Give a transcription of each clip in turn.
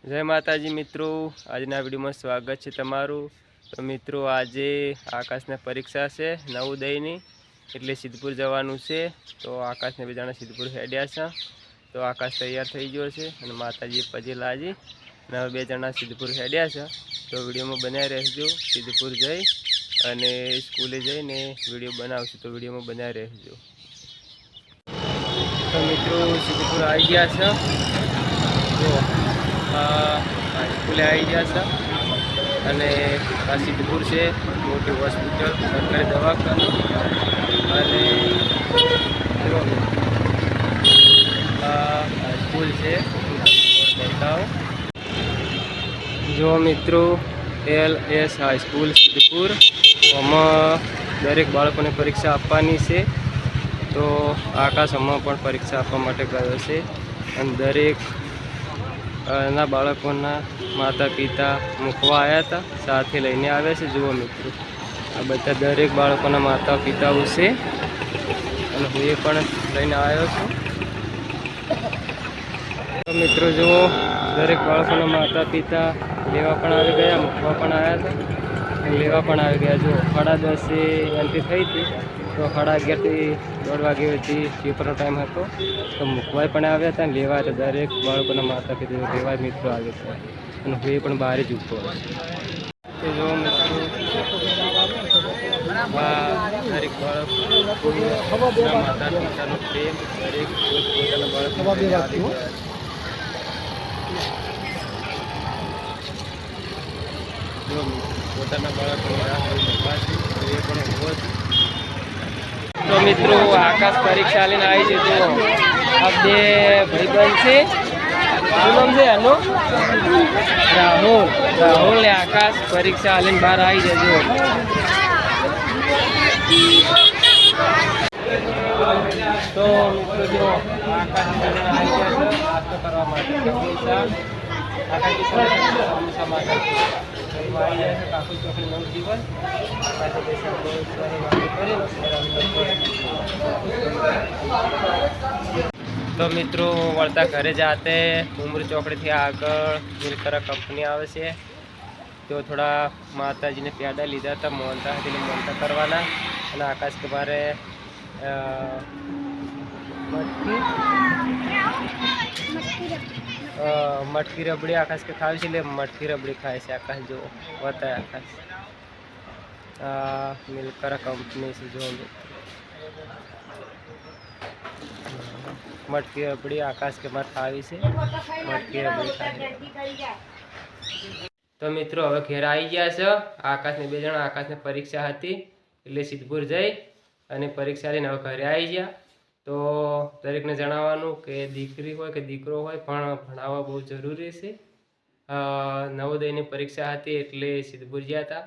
जय माताजी मित्रों, आजना विडियो में स्वागत है तमारू। तो मित्रों, आजे आकाश ने परीक्षा से नवोदयनी એટલે સિદ્ધપુર જવાનું છે। તો આકાશને બે જણા સિદ્ધપુર હેડ્યા છે। તો આકાશ તૈયાર થઈ ગયો છે અને માતાજી પજી લાજી અને હવે બે જણા સિદ્ધપુર હેડ્યા છે। તો વિડીયોમાં બનાવી રહેજો। સિદ્ધપુર જઈ અને સ્કૂલે જઈને વિડીયો બનાવશું, તો વિડીયોમાં બનાવી રહેજો। તો મિત્રો સિદ્ધપુર આવી ગયા છે। જો स्कूले आई गया था અને આ સિદ્ધપુર છે મોટી હોસ્પિટલ સરકારી દવાખાનું અને સ્કૂલ છે બતાવો। જો મિત્રો LS હાઈ સ્કૂલ સિદ્ધપુર, આમાં દરેક બાળકોને પરીક્ષા આપવાની છે। તો આકાશ આમાં પણ પરીક્ષા આપવા માટે ગયો છે અને દરેક ના બાળકોના माता पिता मूकवा आया था, साथ लईने आवे छे। जुओ मित्रों, आ बधा दरेक बाळकोना माता पिताओ छे अने हुं ए पण लईने आव्यो छुं। तो मित्रों जुओ, दरेक बाळकोना माता पिता लेवा पण आवी गया, मूकवा पण आया था अने लेवा पण आवी गया। जो 10:30 एंट्री थई थी, तो 11:30 थी 1:30 वागे पेपरनो टाइम हतो। तो मूकवा पण आव्या था, लेवा तो दरेक बाळकोना माता पिता लेवा मित्रों आवे छे અને હું પણ બહાર જ ઊભો તો જો મિત્રો દરેક બાળક માતા પિતાનો પ્રેમ દરેક પોતાના બાળક પોતાના બાળકોની રાહ એ પણ ઊભો છે। તો મિત્રો આકાશ પરીક્ષા લઈને આવી છે। જો આ બે ભાઈબંધ છે, શું નામ છે એનું? રાહુલ ને આકાશ પરીક્ષા આલીને બહાર આવી જજો। તો મિત્રો જો આકાશ નાસ્તો કરવા માટે કાકુ ચોકડી નવજીવન तो मित्रों वळता घरे जाते उमर चौकड़ी थी आगळ मिलकरा कंपनी आवे छे। तो थोड़ा माताजी ने प्यादा लीधा था, मोहनता मोहनता करवाना और आकाश के बारे मटकी रबड़ी आकाश के खावे छे, मटकी रबड़ी खाए छे आकाश। जो बताए आकाश मिलकरा कंपनी से जो मटकी रबड़ी आकाश के बाद खावी से मटकी रबड़ी खाई। तो मित्रों हवे घेर आई गया छे। आकाश ने बे जण आकाश ने परीक्षा हती એટલે સિદ્ધપુર જઈ અને પરીક્ષા લઈને હવે ઘરે આવી ગયા। તો દરેકને જણાવવાનું કે દીકરી હોય કે દીકરો હોય પણ ભણાવવા બહુ જરૂરી છે। નવોદયની પરીક્ષા હતી એટલે સિદ્ધપુર ગયા હતા।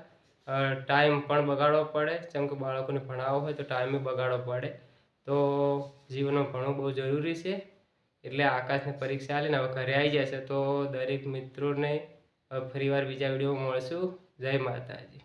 टाइम पण बगाड़ो पड़े, जेम के बाळकोने भणावो होय तो टाइम बगाड़ो पड़े। तो जीवन में भणવું बहुत जरूरी है। એટલે આકાશને પરીક્ષા આલીને હવે ઘરે આવી જશે। તો દરેક મિત્રોને ફરીવાર બીજા વિડીયોમાં મળશું। જય માતાજી।